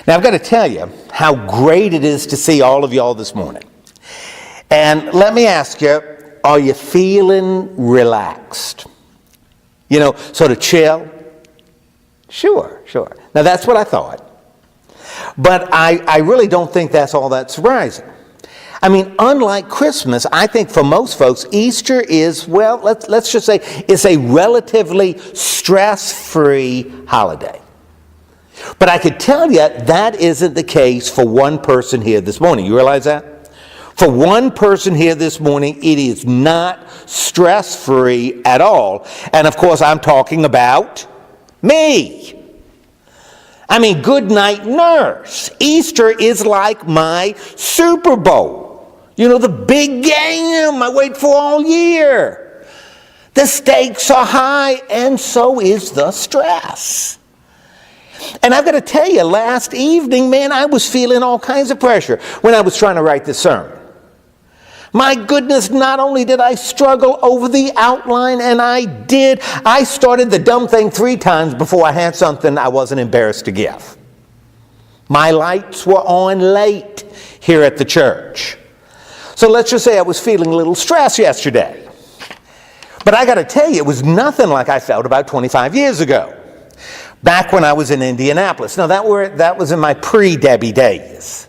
Now, I've got to tell you how great it is to see all of y'all this morning. And let me ask you, are you feeling relaxed? You know, sort of chill? Sure. Now, that's what I thought. But I really don't think that's all that surprising. I mean, unlike Christmas, I think for most folks, Easter is, well, let's just say it's a relatively stress-free holiday. But I could tell you that isn't the case for one person here this morning. You realize that? For one person here this morning, it is not stress-free at all. And of course, I'm talking about me. I mean, good night, nurse. Easter is like my Super Bowl. You know, the big game I wait for all year. The stakes are high, and so is the stress. And I've got to tell you, last evening, man, I was feeling all kinds of pressure when I was trying to write this sermon. My goodness, not only did I struggle over the outline, and I started the dumb thing 3 times before I had something I wasn't embarrassed to give. My lights were on late here at the church. So let's just say I was feeling a little stressed yesterday. But I got to tell you, it was nothing like I felt about 25 years ago, back when I was in Indianapolis. Now, that was in my pre-Debbie days.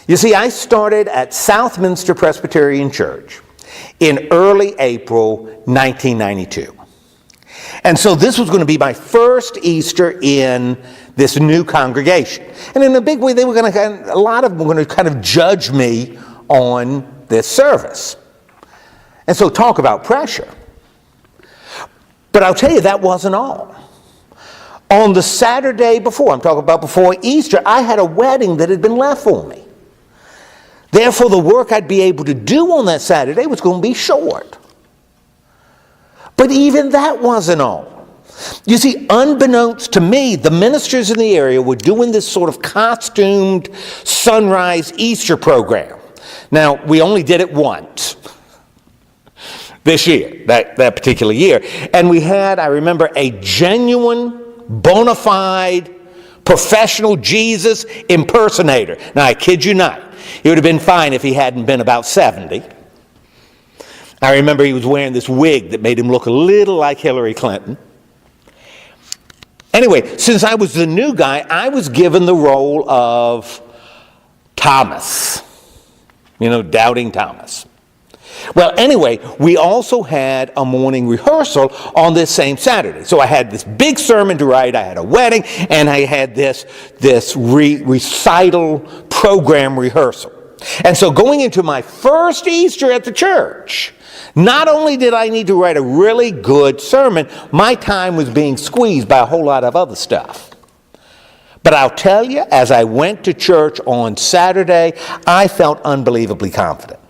You see, I started at Southminster Presbyterian Church in early April 1992. And so this was going to be my first Easter in this new congregation. And in a big way, a lot of them were going to kind of judge me on this service. And so talk about pressure. But I'll tell you, that wasn't all. On the Saturday before, I'm talking about before Easter, I had a wedding that had been left for me. Therefore, the work I'd be able to do on that Saturday was going to be short. But even that wasn't all. You see, unbeknownst to me, the ministers in the area were doing this sort of costumed sunrise Easter program. Now, we only did it once this year, that particular year. And we had, I remember, a genuine, bona fide, professional Jesus impersonator. Now, I kid you not. He would have been fine if he hadn't been about 70. I remember he was wearing this wig that made him look a little like Hillary Clinton. Anyway, since I was the new guy, I was given the role of Thomas. You know, doubting Thomas. Well, anyway, we also had a morning rehearsal on this same Saturday. So I had this big sermon to write, I had a wedding, and I had this recital program rehearsal. And so going into my first Easter at the church, not only did I need to write a really good sermon, my time was being squeezed by a whole lot of other stuff. But I'll tell you, as I went to church on Saturday, I felt unbelievably confident.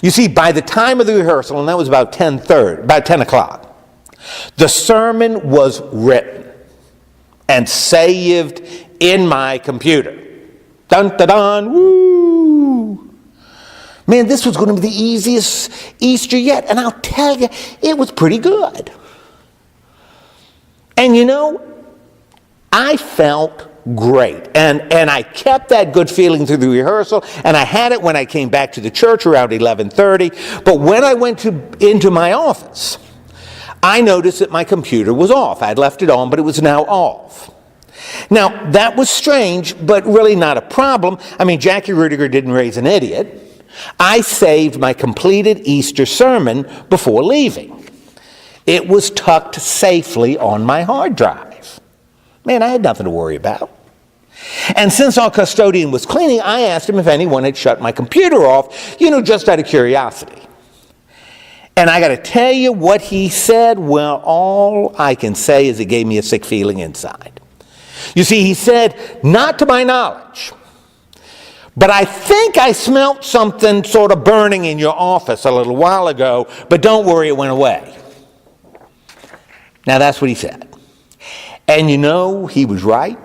You see, by the time of the rehearsal, and that was about 10 o'clock, the sermon was written and saved in my computer. Dun, dun, dun, woo! Man, this was going to be the easiest Easter yet, and I'll tell you, it was pretty good. And you know, I felt great. And I kept that good feeling through the rehearsal, and I had it when I came back to the church around 11:30. But when I went into my office, I noticed that my computer was off. I'd left it on, but it was now off. Now, that was strange, but really not a problem. I mean, Jackie Rudiger didn't raise an idiot. I saved my completed Easter sermon before leaving. It was tucked safely on my hard drive. Man, I had nothing to worry about. And since our custodian was cleaning, I asked him if anyone had shut my computer off, just out of curiosity. And I got to tell you what he said, well, all I can say is it gave me a sick feeling inside. You see, he said, not to my knowledge, but I think I smelt something sort of burning in your office a little while ago, but don't worry, it went away. Now, that's what he said. And he was right.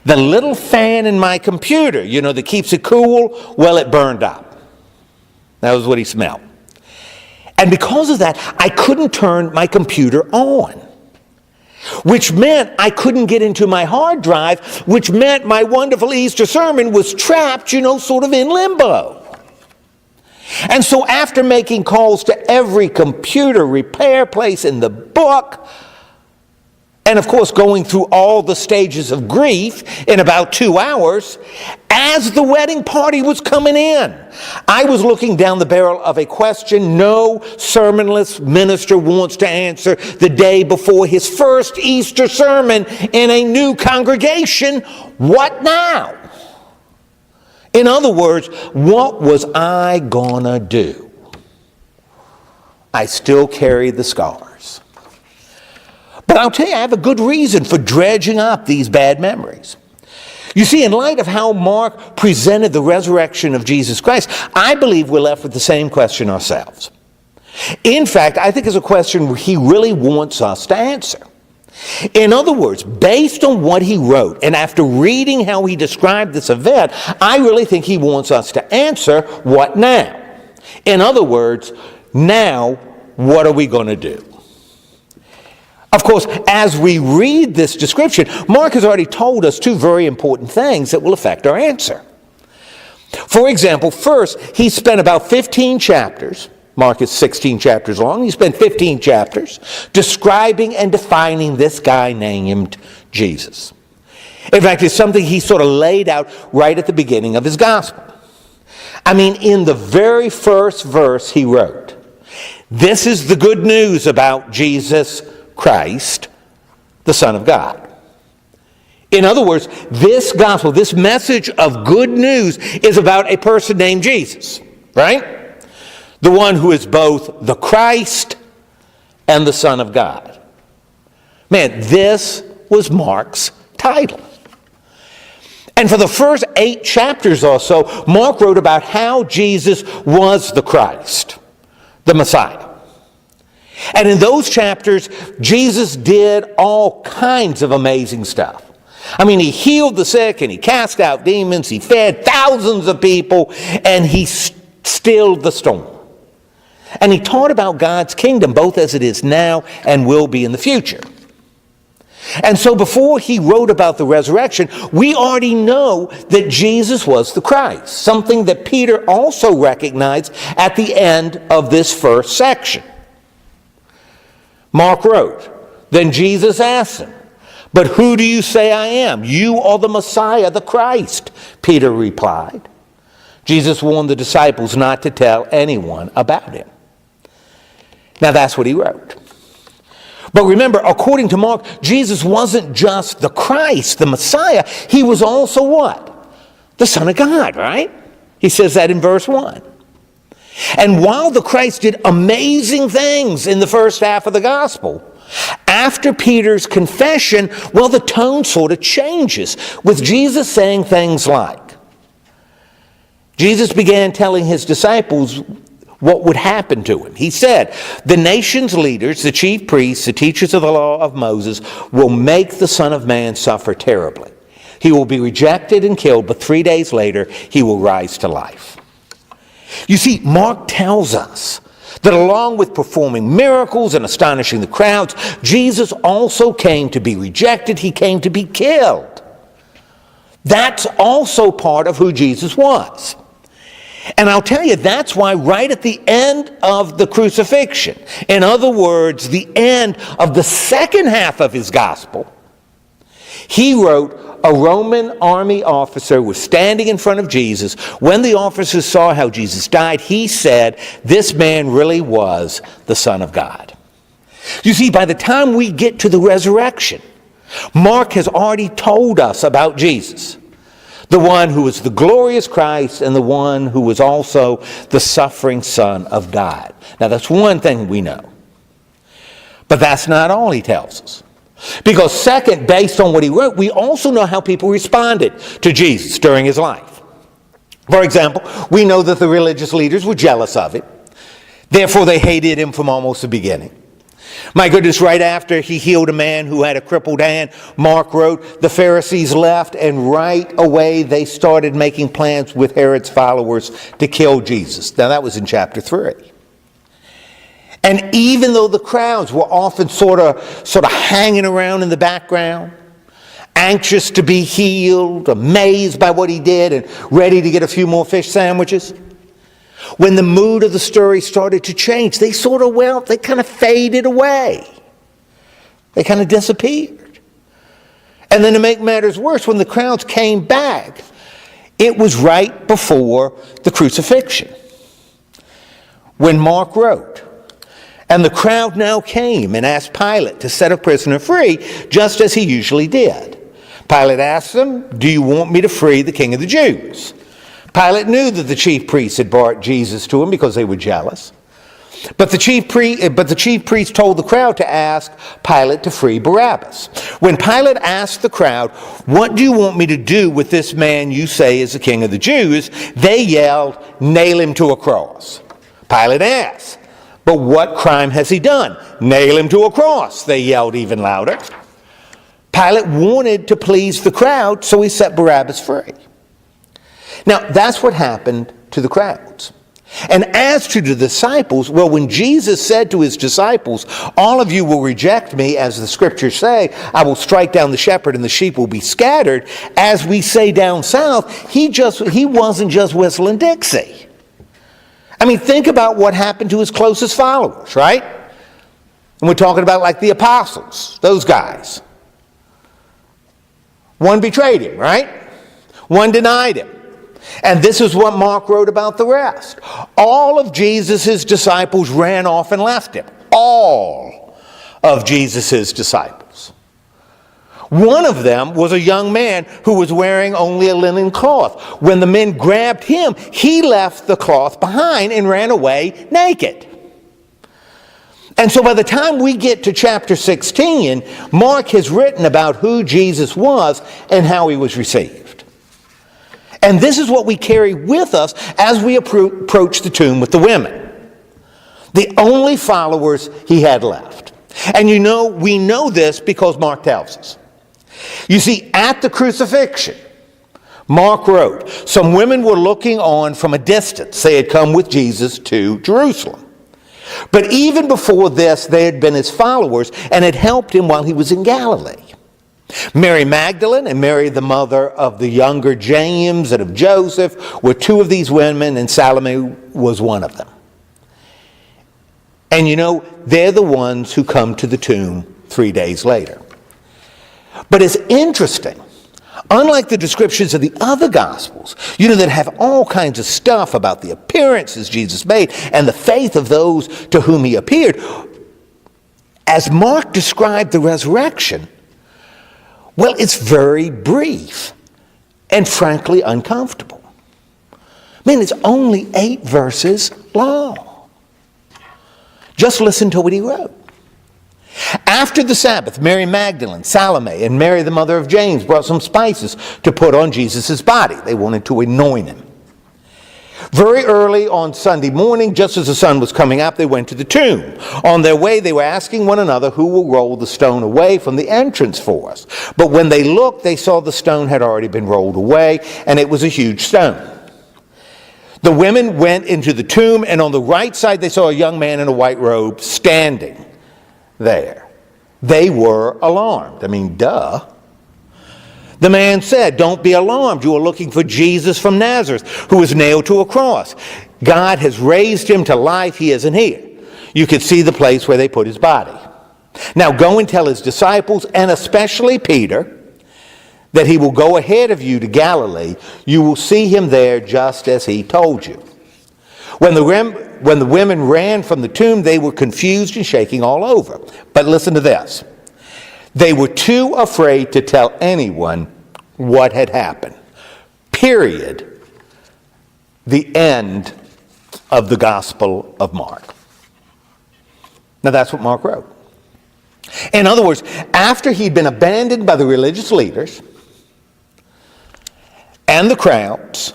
The little fan in my computer, that keeps it cool, well, it burned up. That was what he smelled. And because of that, I couldn't turn my computer on. which meant I couldn't get into my hard drive, which meant my wonderful Easter sermon was trapped, sort of in limbo. And so after making calls to every computer repair place in the book, and of course going through all the stages of grief in about 2 hours, as the wedding party was coming in, I was looking down the barrel of a question no sermonless minister wants to answer the day before his first Easter sermon in a new congregation. What now? In other words, what was I gonna do? I still carry the scars. But I'll tell you, I have a good reason for dredging up these bad memories. You see, in light of how Mark presented the resurrection of Jesus Christ, I believe we're left with the same question ourselves. In fact, I think it's a question he really wants us to answer. In other words, based on what he wrote, and after reading how he described this event, I really think he wants us to answer, what now? In other words, now, what are we going to do? Of course, as we read this description, Mark has already told us two very important things that will affect our answer. For example, first, he spent about 15 chapters, Mark is 16 chapters long, he spent 15 chapters describing and defining this guy named Jesus. In fact, it's something he sort of laid out right at the beginning of his gospel. I mean, in the very first verse he wrote, "This is the good news about Jesus Christ, the Son of God." In other words, this gospel, this message of good news is about a person named Jesus, right? The one who is both the Christ and the Son of God. Man, this was Mark's title. And for the first 8 chapters or so, Mark wrote about how Jesus was the Christ, the Messiah. And in those chapters, Jesus did all kinds of amazing stuff. I mean, he healed the sick and he cast out demons, he fed thousands of people, and he stilled the storm. And he taught about God's kingdom, both as it is now and will be in the future. And so before he wrote about the resurrection, we already know that Jesus was the Christ, something that Peter also recognized at the end of this first section. Mark wrote, "Then Jesus asked him, 'But who do you say I am?' 'You are the Messiah, the Christ,' Peter replied. Jesus warned the disciples not to tell anyone about him." Now that's what he wrote. But remember, according to Mark, Jesus wasn't just the Christ, the Messiah. He was also what? The Son of God, right? He says that in verse 1. And while the Christ did amazing things in the first half of the gospel, after Peter's confession, well, the tone sort of changes, with Jesus saying things like, Jesus began telling his disciples what would happen to him. He said, "The nation's leaders, the chief priests, the teachers of the law of Moses, will make the Son of Man suffer terribly. He will be rejected and killed, but 3 days later, he will rise to life." You see, Mark tells us that along with performing miracles and astonishing the crowds, Jesus also came to be rejected. He came to be killed. That's also part of who Jesus was. And I'll tell you, that's why right at the end of the crucifixion, in other words, the end of the second half of his gospel, he wrote, a Roman army officer was standing in front of Jesus. When the officer saw how Jesus died, he said, "This man really was the Son of God." You see, by the time we get to the resurrection, Mark has already told us about Jesus, the one who was the glorious Christ and the one who was also the suffering Son of God. Now, that's one thing we know. But that's not all he tells us. Because second, based on what he wrote, we also know how people responded to Jesus during his life. For example, we know that the religious leaders were jealous of him. Therefore, they hated him from almost the beginning. My goodness, right after he healed a man who had a crippled hand, Mark wrote, the Pharisees left, and right away they started making plans with Herod's followers to kill Jesus. Now, that was in chapter 3. And even though the crowds were often sort of hanging around in the background, anxious to be healed, amazed by what he did, and ready to get a few more fish sandwiches, when the mood of the story started to change, they kind of faded away. They kind of disappeared. And then to make matters worse, when the crowds came back, it was right before the crucifixion. When Mark wrote, "And the crowd now came and asked Pilate to set a prisoner free, just as he usually did. Pilate asked them, 'Do you want me to free the King of the Jews?' Pilate knew that the chief priests had brought Jesus to him because they were jealous. But the chief priests told the crowd to ask Pilate to free Barabbas. When Pilate asked the crowd, 'What do you want me to do with this man you say is the King of the Jews?' they yelled, 'Nail him to a cross.' Pilate asked, 'But what crime has he done?' 'Nail him to a cross,' they yelled even louder. Pilate wanted to please the crowd, so he set Barabbas free. Now, that's what happened to the crowds. And as to the disciples, well, when Jesus said to his disciples, 'All of you will reject me, as the scriptures say, I will strike down the shepherd and the sheep will be scattered,' as we say down south, he wasn't just whistling Dixie. I mean, think about what happened to his closest followers, right? And we're talking about like the apostles, those guys. One betrayed him, right? One denied him. And this is what Mark wrote about the rest. All of Jesus' disciples ran off and left him. All of Jesus' disciples. One of them was a young man who was wearing only a linen cloth. When the men grabbed him, he left the cloth behind and ran away naked. And so by the time we get to chapter 16, Mark has written about who Jesus was and how he was received. And this is what we carry with us as we approach the tomb with the women. The only followers he had left. And we know this because Mark tells us. You see, at the crucifixion, Mark wrote, some women were looking on from a distance. They had come with Jesus to Jerusalem. But even before this, they had been his followers and had helped him while he was in Galilee. Mary Magdalene and Mary, the mother of the younger James and of Joseph, were two of these women, and Salome was one of them. And they're the ones who come to the tomb 3 days later. But it's interesting. Unlike the descriptions of the other Gospels, that have all kinds of stuff about the appearances Jesus made and the faith of those to whom he appeared, as Mark described the resurrection, well, it's very brief and frankly uncomfortable. It's only 8 verses long. Just listen to what he wrote. After the Sabbath, Mary Magdalene, Salome, and Mary, the mother of James, brought some spices to put on Jesus' body. They wanted to anoint him. Very early on Sunday morning, just as the sun was coming up, they went to the tomb. On their way, they were asking one another, who will roll the stone away from the entrance for us? But when they looked, they saw the stone had already been rolled away, and it was a huge stone. The women went into the tomb, and on the right side, they saw a young man in a white robe standing there. They were alarmed. Duh. The man said, "Don't be alarmed. You are looking for Jesus from Nazareth, who was nailed to a cross. God has raised him to life. He isn't here. You can see the place where they put his body. Now go and tell his disciples, and especially Peter, that he will go ahead of you to Galilee. You will see him there just as he told you." When the women ran from the tomb, they were confused and shaking all over. But listen to this. They were too afraid to tell anyone what had happened. Period. The end of the Gospel of Mark. Now that's what Mark wrote. In other words, after he'd been abandoned by the religious leaders and the crowds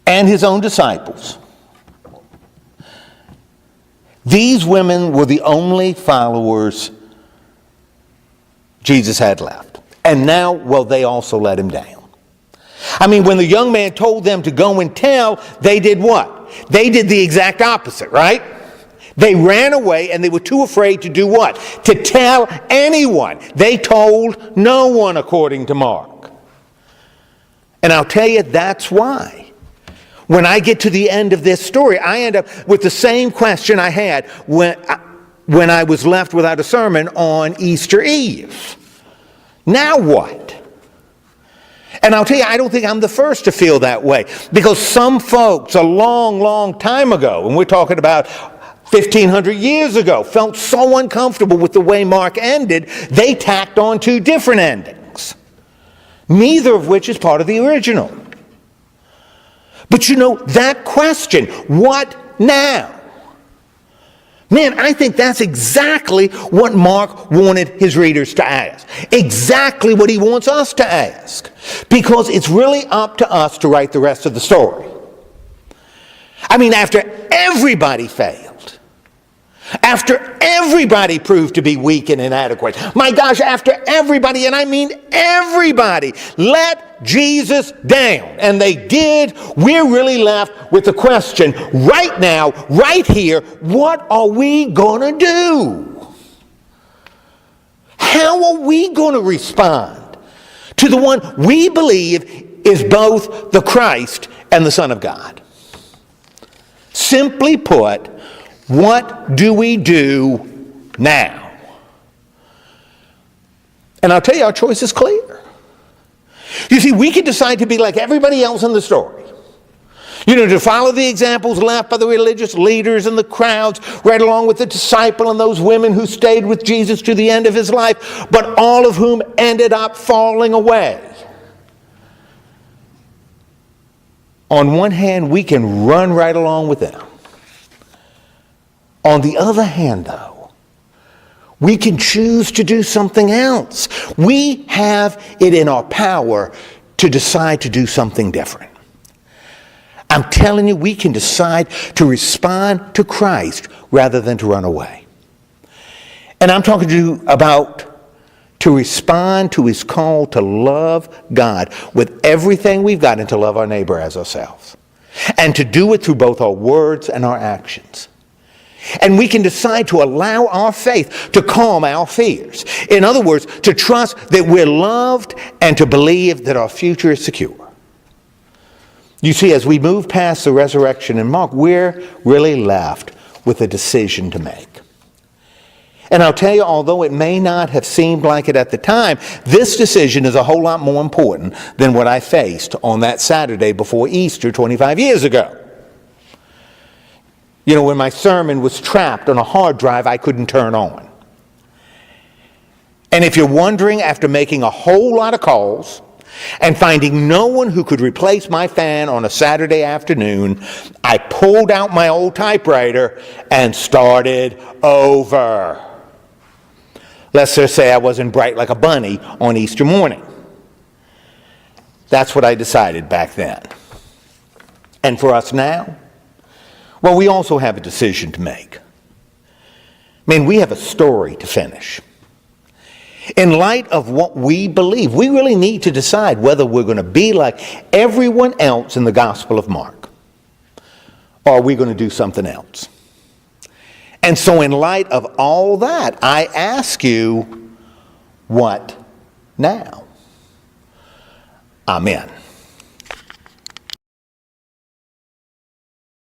and his own disciples, these women were the only followers Jesus had left. And now, well, they also let him down. When the young man told them to go and tell, they did what? They did the exact opposite, right? They ran away and they were too afraid to do what? To tell anyone. They told no one, according to Mark. And I'll tell you, that's why. When I get to the end of this story, I end up with the same question I had when I was left without a sermon on Easter Eve. Now what? And I'll tell you, I don't think I'm the first to feel that way. Because some folks a long, long time ago, and we're talking about 1,500 years ago, felt so uncomfortable with the way Mark ended, they tacked on 2 different endings. Neither of which is part of the original. But you know, that question, what now? Man, I think that's exactly what Mark wanted his readers to ask. Exactly what he wants us to ask. Because it's really up to us to write the rest of the story. I mean, after everybody failed, after everybody proved to be weak and inadequate, my gosh, after everybody, and I mean everybody, let Jesus down, and they did, we're really left with the question right now, right here, what are we going to do? How are we going to respond to the one we believe is both the Christ and the Son of God? Simply put, what do we do now? And I'll tell you, our choice is clear. You see, we can decide to be like everybody else in the story. You know, to follow the examples left by the religious leaders and the crowds, right along with the disciple and those women who stayed with Jesus to the end of his life, but all of whom ended up falling away. On one hand, we can run right along with them. On the other hand, though, we can choose to do something else. We have it in our power to decide to do something different. I'm telling you, we can decide to respond to Christ rather than to run away. And I'm talking to you about to respond to his call to love God with everything we've got and to love our neighbor as ourselves. And to do it through both our words and our actions. And we can decide to allow our faith to calm our fears. In other words, to trust that we're loved and to believe that our future is secure. You see, as we move past the resurrection in Mark, we're really left with a decision to make. And I'll tell you, although it may not have seemed like it at the time, this decision is a whole lot more important than what I faced on that Saturday before Easter 25 years ago. You know, when my sermon was trapped on a hard drive I couldn't turn on. And if you're wondering, after making a whole lot of calls and finding no one who could replace my fan on a Saturday afternoon, I pulled out my old typewriter and started over. Let's just say I wasn't bright like a bunny on Easter morning. That's what I decided back then. And for us now, well, we also have a decision to make. I mean, we have a story to finish. In light of what we believe, we really need to decide whether we're going to be like everyone else in the Gospel of Mark, or are we going to do something else? And so in light of all that, I ask you, what now? Amen.